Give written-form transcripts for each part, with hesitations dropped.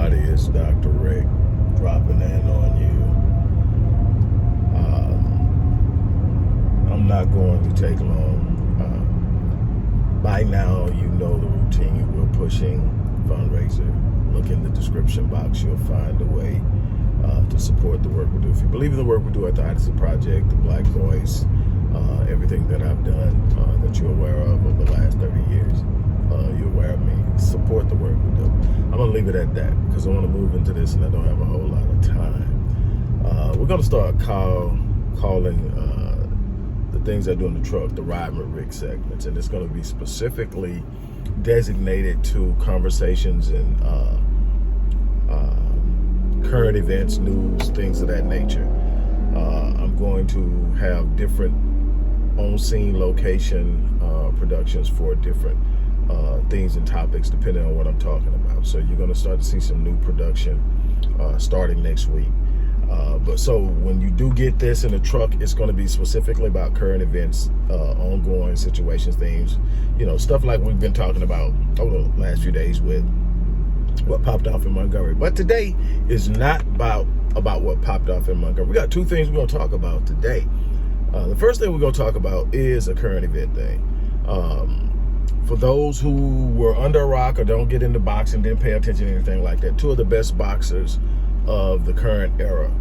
everybody, it's Dr. Rick dropping in on you. I'm not going to take long. By now, you know the routine. We're pushing fundraiser. Look in the description box. You'll find a way to support the work we do. If you believe in the work we do at the Odyssey Project, the Black Voice, everything that I've done that you're aware of over the last 30 years, you're aware of me. Support the work we do. I'm going to leave it at that because I want to move into this and I don't have a whole lot of time. We're going to start calling the things I do in the truck the Ride with Rick segments, and it's going to be specifically designated to conversations and current events, news, things of that nature. I'm going to have different on-scene location productions for different things and topics depending on what I'm talking about. So you're going to start to see some new production starting next week. But so when you do get this in the truck, it's going to be specifically about current events, ongoing situations, things, stuff like we've been talking about over the last few days with what popped off in Montgomery. But today is not about what popped off in Montgomery. We got two things we're going to talk about today. The first thing we're going to talk about is a current event thing. For those who were under a rock or don't get into boxing, didn't pay attention to anything like that, two of the best boxers of the current era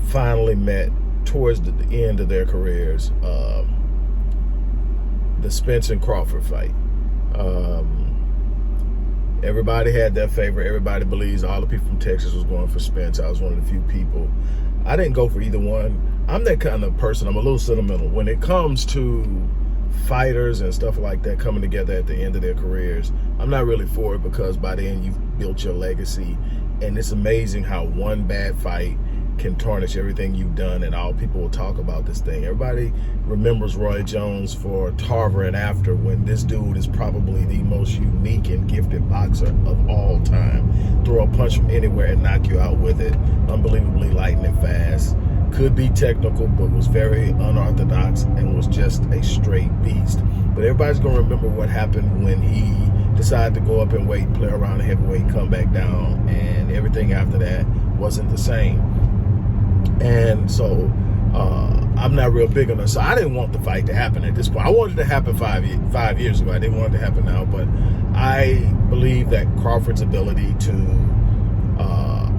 finally met towards the end of their careers. The Spence and Crawford fight. Everybody had their favorite. Everybody believes all the people from Texas was going for Spence. I was one of the few people. I didn't go for either one. I'm that kind of person. I'm a little sentimental. When it comes to fighters and stuff like that coming together at the end of their careers, I'm not really for it because by then you've built your legacy. And it's amazing how one bad fight can tarnish everything you've done, and all people will talk about this thing. Everybody remembers Roy Jones for Tarver and After, when this dude is probably the most unique and gifted boxer of all time. Throw a punch from anywhere and knock you out with it. Unbelievably lightning fast. Could be technical, but was very unorthodox and was just a straight beast. But everybody's going to remember what happened when he decided to go up in weight, play around the heavyweight, come back down, and everything after that wasn't the same. And so I'm not real big on it. So I didn't want the fight to happen at this point. I wanted it to happen 5 years ago. I didn't want it to happen now. But I believe that Crawford's ability to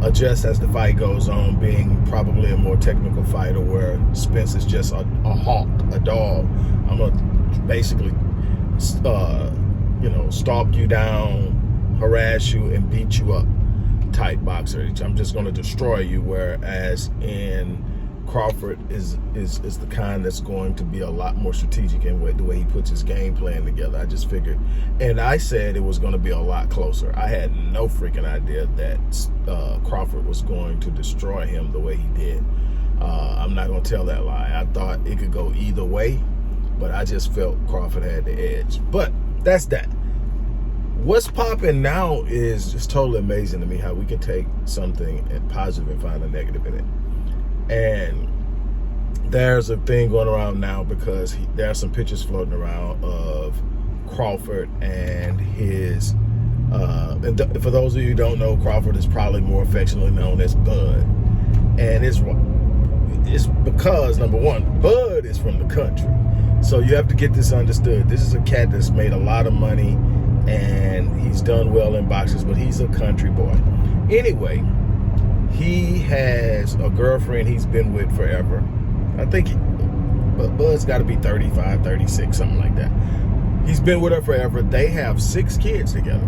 adjust as the fight goes on, being probably a more technical fighter, where Spence is just a hawk, a dog. I'm going to basically, stalk you down, harass you, and beat you up type boxer. I'm just going to destroy you, whereas in Crawford is the kind that's going to be a lot more strategic in the way he puts his game plan together. I just figured, and I said it was going to be a lot closer. I had no freaking idea that Crawford was going to destroy him the way he did. I'm not going to tell that lie. I thought it could go either way, but I just felt Crawford had the edge. But that's that. What's popping now is just totally amazing to me how we can take something positive and find a negative in it. And there's a thing going around now because there are some pictures floating around of Crawford and his, and for those of you who don't know, Crawford is probably more affectionately known as Bud. And it's because, number one, Bud is from the country. So you have to get this understood. This is a cat that's made a lot of money and he's done well in boxes, but he's a country boy. Anyway, he has a girlfriend he's been with forever. I think Bud's got to be 35, 36, something like that. He's been with her forever. They have 6 kids together.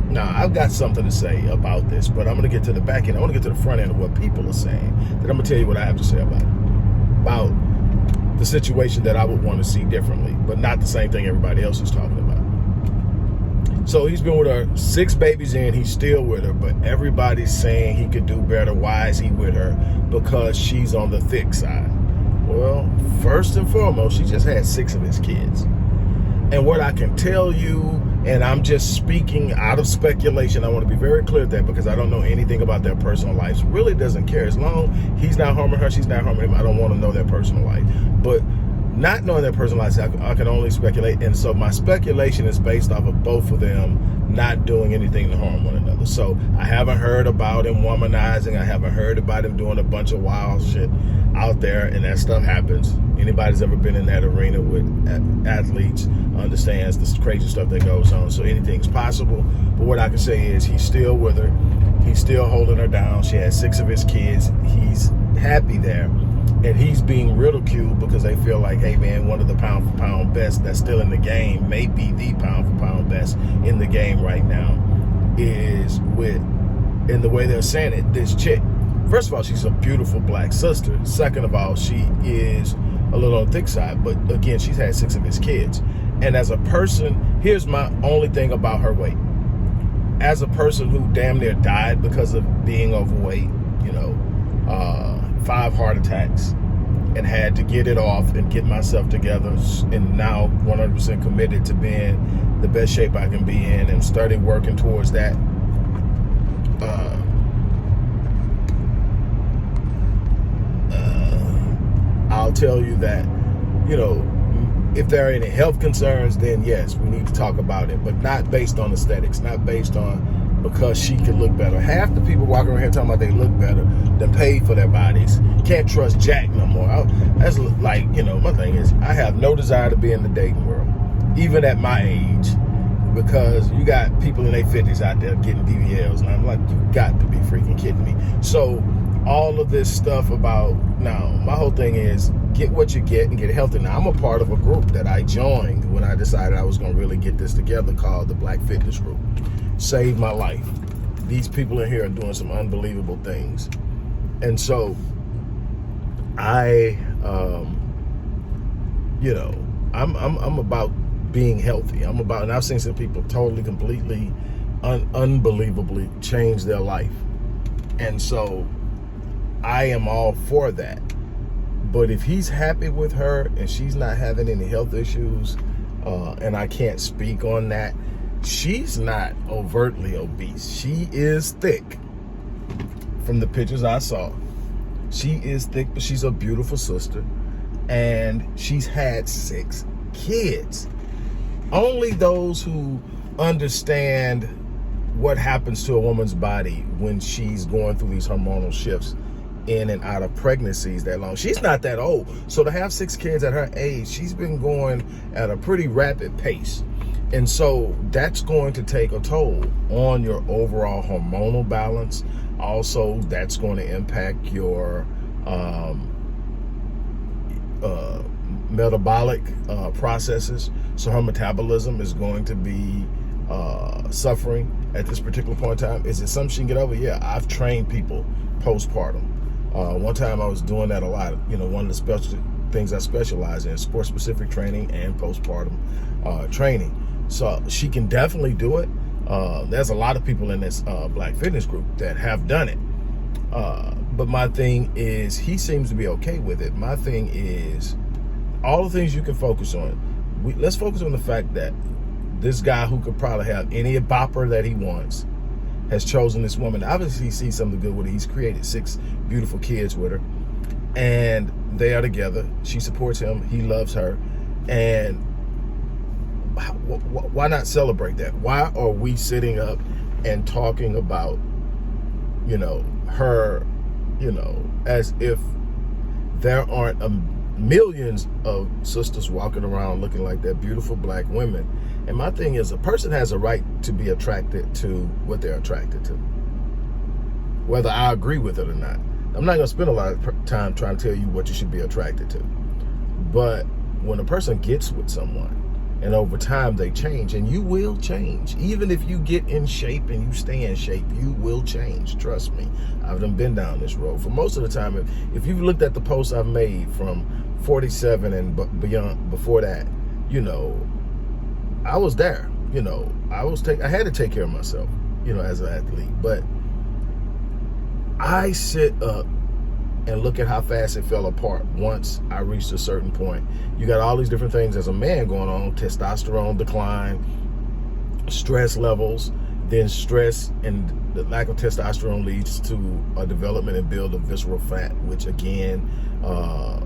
Now, I've got something to say about this, but I'm going to get to the back end. I want to get to the front end of what people are saying. Then I'm going to tell you what I have to say about it. About the situation that I would want to see differently, but not the same thing everybody else is talking about. So he's been with her 6 babies in, he's still with her, but everybody's saying he could do better. Why is he with her? Because she's on the thick side. Well, first and foremost, she just had 6 of his kids. And what I can tell you, and I'm just speaking out of speculation, I want to be very clear with that because I don't know anything about their personal lives. Really doesn't care. As long he's not harming her, she's not harming him, I don't want to know their personal life. But not knowing their personal lives, I can only speculate. And so my speculation is based off of both of them not doing anything to harm one another. So I haven't heard about him womanizing. I haven't heard about him doing a bunch of wild shit out there, and that stuff happens. Anybody's ever been in that arena with athletes understands the crazy stuff that goes on. So anything's possible. But what I can say is he's still with her. He's still holding her down. She has 6 of his kids. He's happy there. And he's being ridiculed because they feel like, hey man, one of the pound for pound best that's still in the game, may be the pound for pound best in the game right now, is with, in the way they're saying it, this chick. First of all, she's a beautiful black sister. Second of all, she is a little on the thick side, but again, she's had 6 of his kids. And as a person, here's my only thing about her weight. As a person who damn near died because of being overweight, 5 heart attacks, and had to get it off and get myself together, and now 100% committed to being the best shape I can be in and started working towards that. I'll tell you that, if there are any health concerns, then yes, we need to talk about it, but not based on aesthetics, not based on because she could look better. Half the people walking around here talking about they look better than paid for their bodies. Can't trust Jack no more. That's like, my thing is, I have no desire to be in the dating world, even at my age, because you got people in their 50s out there getting BBLs, and I'm like, you got to be freaking kidding me. So all of this stuff about, now, my whole thing is get what you get and get healthy. Now, I'm a part of a group that I joined when I decided I was going to really get this together called the Black Fitness Group. Saved my life. These people in here are doing some unbelievable things. And so I'm about being healthy. I'm about, and I've seen some people totally, completely, unbelievably change their life. And so I am all for that. But if he's happy with her and she's not having any health issues, and I can't speak on that, she's not overtly obese. She is thick. From the pictures I saw, she is thick, but she's a beautiful sister. And she's had 6 kids. Only those who understand what happens to a woman's body when she's going through these hormonal shifts in and out of pregnancies that long. She's not that old. So to have 6 kids at her age, she's been going at a pretty rapid pace. And so that's going to take a toll on your overall hormonal balance. Also, that's going to impact your metabolic processes. So her metabolism is going to be suffering at this particular point in time. Is it something she can get over? Yeah, I've trained people postpartum. One time I was doing that a lot. One of the special things I specialize in, sport-specific training and postpartum training. So she can definitely do it. There's a lot of people in this Black Fitness Group that have done it. But my thing is, he seems to be okay with it. My thing is, all the things you can focus on. Let's focus on the fact that this guy, who could probably have any bopper that he wants, has chosen this woman. Obviously, he sees something good with her. He's created 6 beautiful kids with her, and they are together. She supports him. He loves her. And why not celebrate that? Why are we sitting up and talking about, her, as if there aren't millions of sisters walking around looking like they're beautiful black women? And my thing is, a person has a right to be attracted to what they're attracted to, whether I agree with it or not. I'm not going to spend a lot of time trying to tell you what you should be attracted to. But when a person gets with someone, and over time they change, and you will change. Even if you get in shape and you stay in shape, you will change. Trust me. I've been down this road. For most of the time, if you've looked at the posts I've made from 47 and beyond, before that, I was there. I had to take care of myself, as an athlete. But I sit up and look at how fast it fell apart once I reached a certain point. You got all these different things as a man going on: testosterone decline, stress levels, Then stress and the lack of testosterone leads to a development and build of visceral fat, which again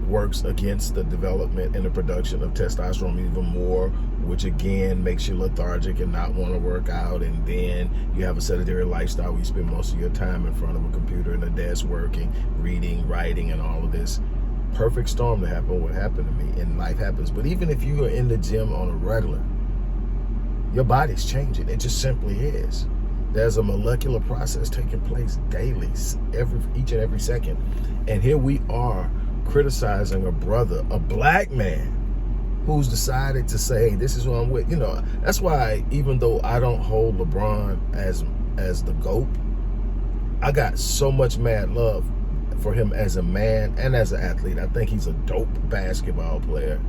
works against the development and the production of testosterone even more, which again makes you lethargic and not want to work out. And then you have a sedentary lifestyle where you spend most of your time in front of a computer and a desk working, reading, writing, and all of this. Perfect storm to happen what happened to me, and life happens. But even if you are in the gym on a regular, your body's changing. It just simply is. There's a molecular process taking place daily, each and every second. And here we are criticizing a brother, a black man, who's decided to say, hey, this is who I'm with. You know, that's why even though I don't hold LeBron as the GOAT, I got so much mad love for him as a man and as an athlete. I think he's a dope basketball player.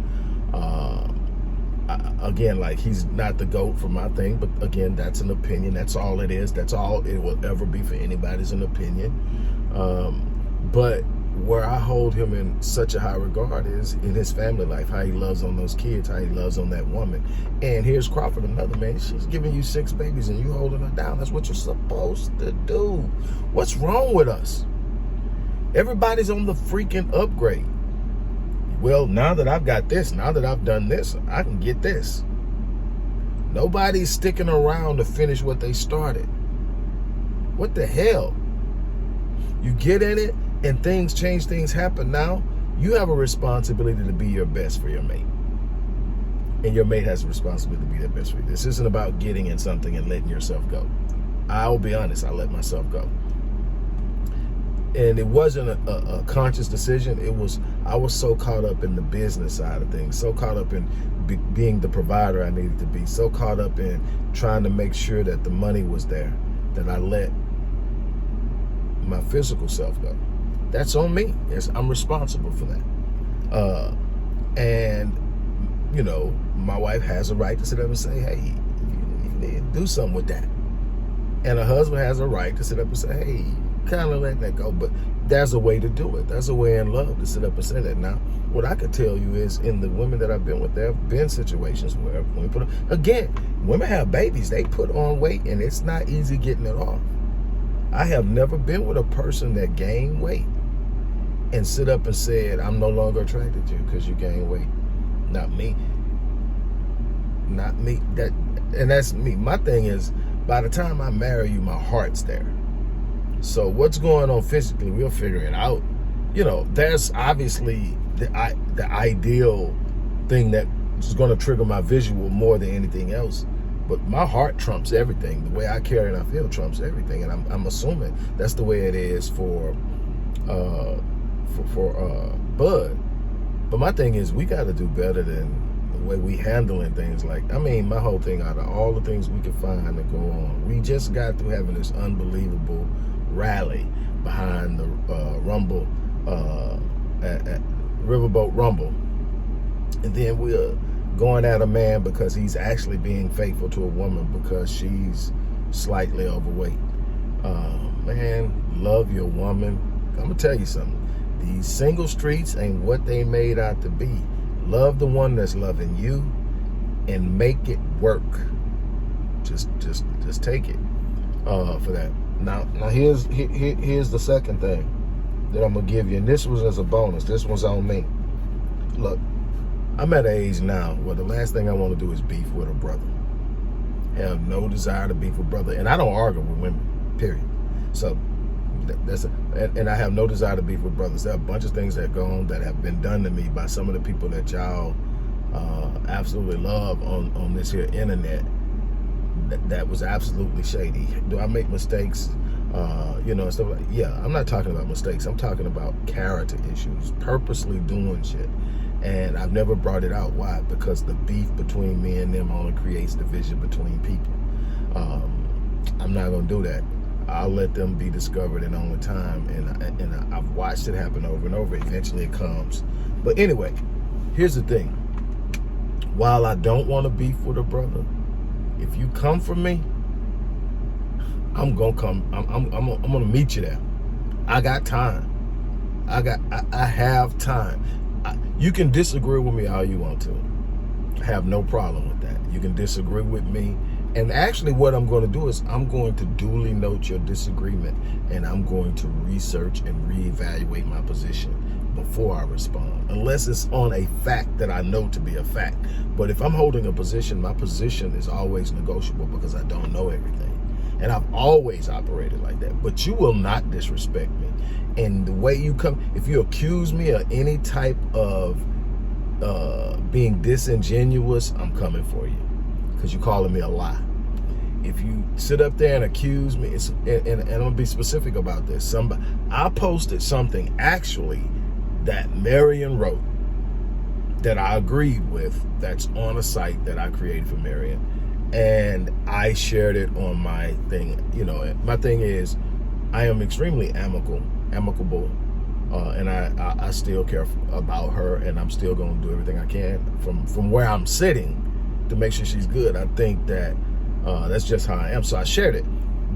Again, like, he's not the GOAT for my thing, but again, that's an opinion. That's all it is. That's all it will ever be for anybody's an opinion. But where I hold him in such a high regard is in his family life, how he loves on those kids, how he loves on that woman. And here's Crawford, another man. She's giving you 6 babies and you holding her down. That's what you're supposed to do. What's wrong with us? Everybody's on the freaking upgrade. Well, now that I've got this, now that I've done this, I can get this. Nobody's sticking around to finish what they started. What the hell? You get in it and things change, things happen. Now you have a responsibility to be your best for your mate. And your mate has a responsibility to be their best for you. This isn't about getting in something and letting yourself go. I'll be honest, I let myself go. And it wasn't a conscious decision. I was so caught up in the business side of things, so caught up in being the provider I needed to be, so caught up in trying to make sure that the money was there, that I let my physical self go. That's on me. Yes, I'm responsible for that. And, you know, my wife has a right to sit up and say, hey, you need to do something with that. And a husband has a right to sit up and say, hey, kind of let that go. But there's a way to do it. There's a way in love to sit up and say that. Now, what I could tell you is, in the women that I've been with, there have been situations where when we again, women have babies, they put on weight, and it's not easy getting it off. I have never been with a person that gained weight and sit up and said, I'm no longer attracted to you because you gained weight. Not me. Not me. And that's me. My thing is, by the time I marry you, my heart's there. So what's going on physically, we'll figure it out. You know, there's obviously the ideal thing that is going to trigger my visual more than anything else. But my heart trumps everything. The way I carry and I feel trumps everything. And I'm assuming that's the way it is for Bud. But my thing is, we got to do better than the way we handling things. Like, I mean, my whole thing, out of all the things we could find to go on, we just got through having this unbelievable rally behind the Rumble, at Riverboat Rumble. And then we're going at a man because he's actually being faithful to a woman because she's slightly overweight. Man, love your woman. I'm going to tell you something. These single streets ain't what they made out to be. Love the one that's loving you and make it work. Just take it for that. Now here's the second thing that I'm gonna give you, and this was as a bonus. This one's on me. Look, I'm at an age now where the last thing I want to do is beef with a brother. I have no desire to beef with brother, and I don't argue with women, period. So and I have no desire to beef with brothers. There are a bunch of things that go on that have been done to me by some of the people that y'all absolutely love on this here internet. That was absolutely shady. Do I make mistakes? You know, stuff like, yeah, I'm not talking about mistakes. I'm talking about character issues, purposely doing shit. And I've never brought it out. Why? Because the beef between me and them only creates division between people. I'm not going to do that. I'll let them be discovered in only time. And I've watched it happen over and over. Eventually it comes. But anyway, here's the thing. While I don't want to beef with a brother, if you come for me, I'm gonna come. I'm gonna meet you there. I got time. I have time. You can disagree with me all you want to. I have no problem with that. You can disagree with me And actually what I'm going to do is I'm going to duly note your disagreement, and I'm going to research and reevaluate my position before I respond, unless it's on a fact that I know to be a fact. But if I'm holding a position, my position is always negotiable because I don't know everything. And I've always operated like that. But you will not disrespect me. And the way you come, if you accuse me of any type of being disingenuous, I'm coming for you, because you're calling me a lie. If you sit up there and accuse me, and I'm gonna be specific about this. I posted something actually that Marion wrote that I agreed with, that's on a site that I created for Marion, and I shared it on my thing. You know, my thing is I am extremely amicable, and I still care about her, and I'm still going to do everything I can from where I'm sitting to make sure she's good. I think that that's just how I am. So I shared it,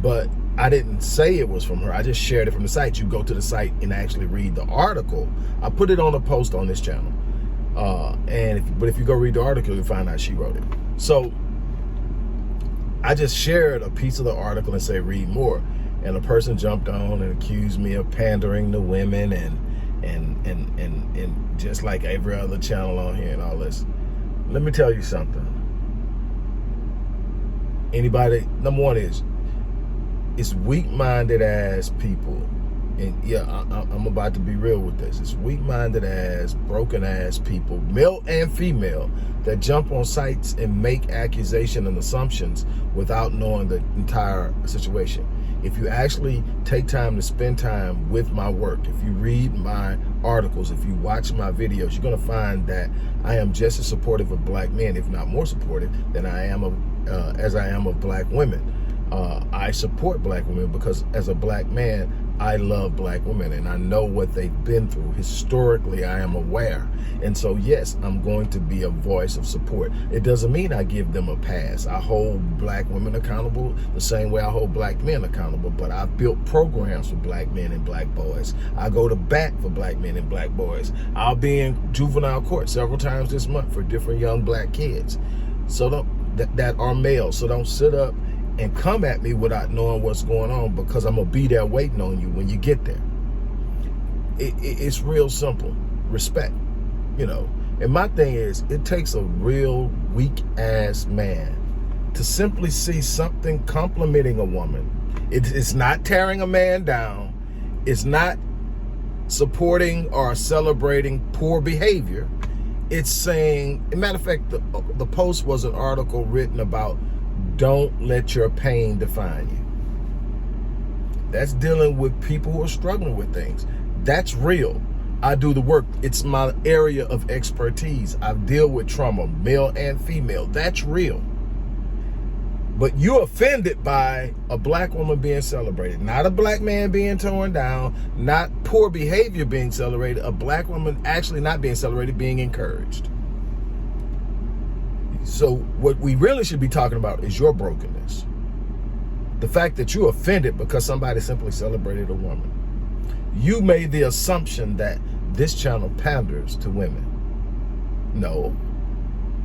but I didn't say it was from her. I just shared it from the site. You go to the site and actually read the article. I put it on a post on this channel, but if you go read the article, you'll find out she wrote it. So I just shared a piece of the article and say read more. And a person jumped on and accused me of pandering to women and just like every other channel on here and all this. Let me tell you something. Anybody, number one is, it's weak-minded ass people. And yeah, I'm about to be real with this. It's weak-minded ass, broken ass people, male and female, that jump on sites and make accusations and assumptions without knowing the entire situation. If you actually take time to spend time with my work, if you read my articles, if you watch my videos, you're gonna find that I am just as supportive of black men, if not more supportive, than I am of black women. I support black women because as a black man, I love black women and I know what they've been through. Historically, I am aware. And so, yes, I'm going to be a voice of support. It doesn't mean I give them a pass. I hold black women accountable the same way I hold black men accountable, but I've built programs for black men and black boys. I go to bat for black men and black boys. I'll be in juvenile court several times this month for different young black kids that are male. So don't sit up and come at me without knowing what's going on, because I'm gonna be there waiting on you when you get there. It's real simple. Respect, you know. And my thing is, it takes a real weak ass man to simply see something complimenting a woman. It's not tearing a man down. It's not supporting or celebrating poor behavior. It's saying, as a matter of fact, the post was an article written about, don't let your pain define you. That's dealing with people who are struggling with things. That's real. I do the work. It's my area of expertise. I deal with trauma, male and female. That's real. But you're offended by a black woman being celebrated, not a black man being torn down, not poor behavior being celebrated, a black woman actually not being celebrated, being encouraged. So what we really should be talking about is your brokenness. The fact that you're offended because somebody simply celebrated a woman. You made the assumption that this channel panders to women. No,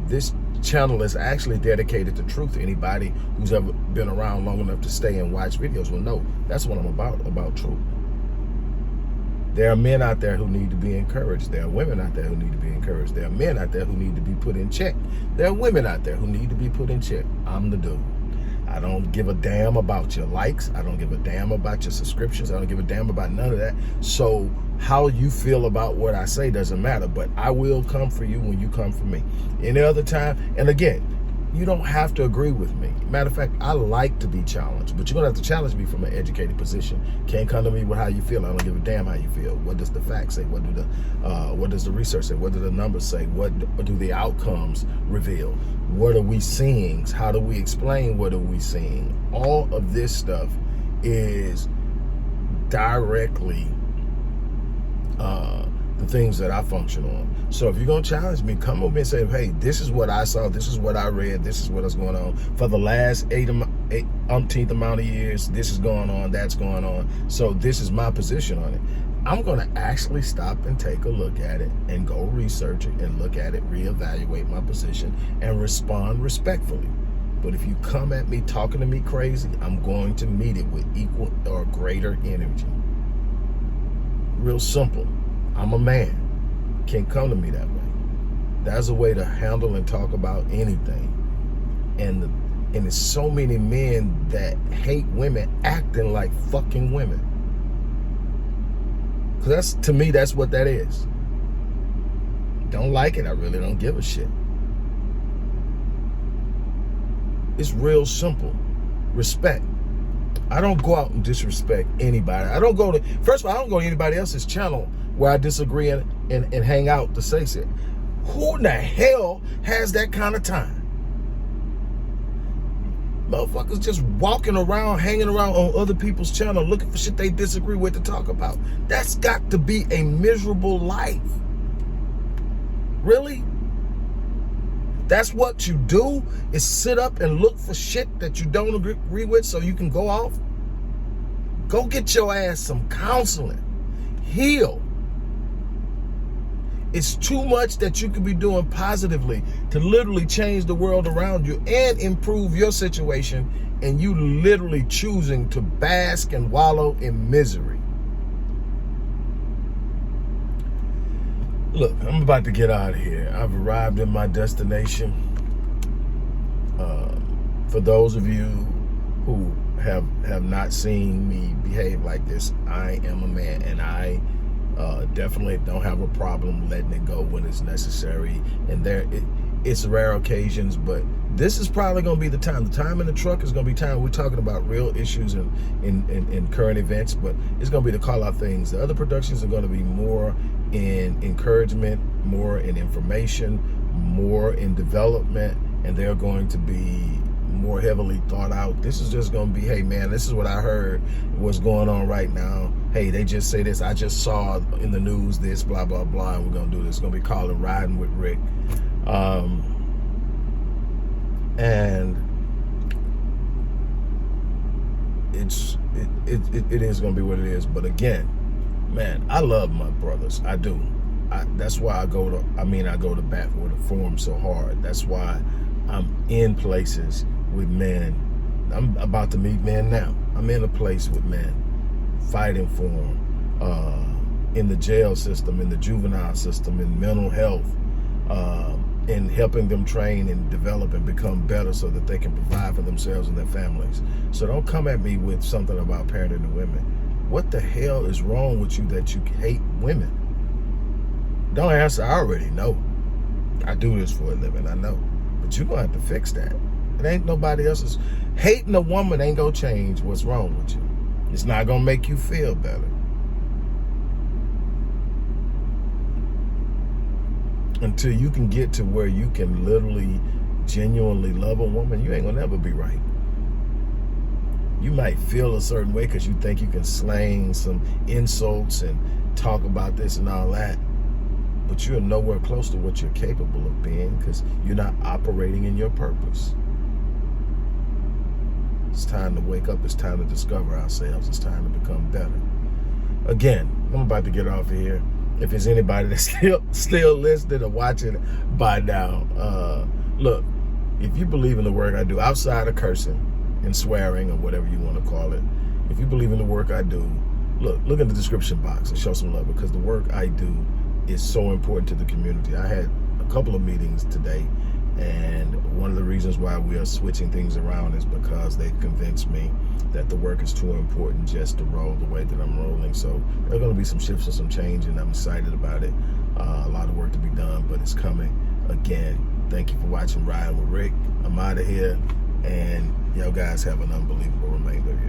this channel is actually dedicated to truth. Anybody who's ever been around long enough to stay and watch videos will know that's what I'm about truth. There are men out there who need to be encouraged. There are women out there who need to be encouraged. There are men out there who need to be put in check. There are women out there who need to be put in check. I'm the dude. I don't give a damn about your likes. I don't give a damn about your subscriptions. I don't give a damn about none of that. So how you feel about what I say doesn't matter, but I will come for you when you come for me. Any other time, and again, you don't have to agree with me. Matter of fact, I like to be challenged, but you're gonna have to challenge me from an educated position. Can't come to me with how you feel. I don't give a damn how you feel. What does the facts say? What does the research say? What do the numbers say? What do the outcomes reveal? What are we seeing? How do we explain what are we seeing? All of this stuff is directly the things that I function on. So if you're gonna challenge me, come over and say, hey, this is what I saw, this is what I read, this is what's going on. For the last umpteenth amount of years, this is going on, that's going on. So this is my position on it. I'm gonna actually stop and take a look at it and go research it and look at it, reevaluate my position and respond respectfully. But if you come at me talking to me crazy, I'm going to meet it with equal or greater energy. Real simple. I'm a man. Can't come to me that way. That's a way to handle and talk about anything. And there's so many men that hate women acting like fucking women. Because to me, that's what that is. Don't like it, I really don't give a shit. It's real simple. Respect. I don't go out and disrespect anybody. First of all, I don't go to anybody else's channel where I disagree and hang out to say shit. Who in the hell has that kind of time? Motherfuckers just walking around, hanging around on other people's channel, looking for shit they disagree with to talk about. That's got to be a miserable life. Really? That's what you do, is sit up and look for shit that you don't agree with so you can go off? Go get your ass some counseling. Heal. It's too much that you could be doing positively to literally change the world around you and improve your situation, and you literally choosing to bask and wallow in misery. Look, I'm about to get out of here. I've arrived at my destination. For those of you who have not seen me behave like this, I am a man, and I definitely don't have a problem letting it go when it's necessary. And it's rare occasions, but this is probably going to be the time. The time in the truck is going to be time. We're talking about real issues in current events, but it's going to be to call out things. The other productions are going to be more in encouragement, more in information, more in development, and they're going to be more heavily thought out. This is just going to be, hey man, this is what I heard, what's going on right now. Hey, they just say this, I just saw in the news this, blah, blah, blah, and we're going to do this. It's going to be called Riding with Rick. And it is going to be what it is. But again, man, I love my brothers. I do. That's why I go to bat with a forum so hard. That's why I'm in places with men. I'm about to meet men now. I'm in a place with men, fighting for them, in the jail system, in the juvenile system, in mental health, in helping them train and develop and become better so that they can provide for themselves and their families. So don't come at me with something about parenting the women. What the hell is wrong with you that you hate women? Don't answer, I already know. I do this for a living, I know. But you're going to have to fix that. It ain't nobody else's. Hating a woman ain't going to change what's wrong with you. It's not going to make you feel better. Until you can get to where you can literally, genuinely love a woman, you ain't going to never be right. You might feel a certain way because you think you can slang some insults and talk about this and all that. But you're nowhere close to what you're capable of being because you're not operating in your purpose. It's time to wake up. It's time to discover ourselves. It's time to become better. Again, I'm about to get off of here. If there's anybody that's still listening or watching by now, look, if you believe in the work I do outside of cursing and swearing or whatever you want to call it, if you believe in the work I do, look in the description box and show some love, because the work I do is so important to the community. I had a couple of meetings today, and one of the reasons why we are switching things around is because they convinced me that the work is too important just to roll the way that I'm rolling. So there are going to be some shifts and some change, and I'm excited about it. A lot of work to be done, but it's coming. Again, thank you for watching Riding with Rick. I'm out of here, and y'all guys have an unbelievable remainder of your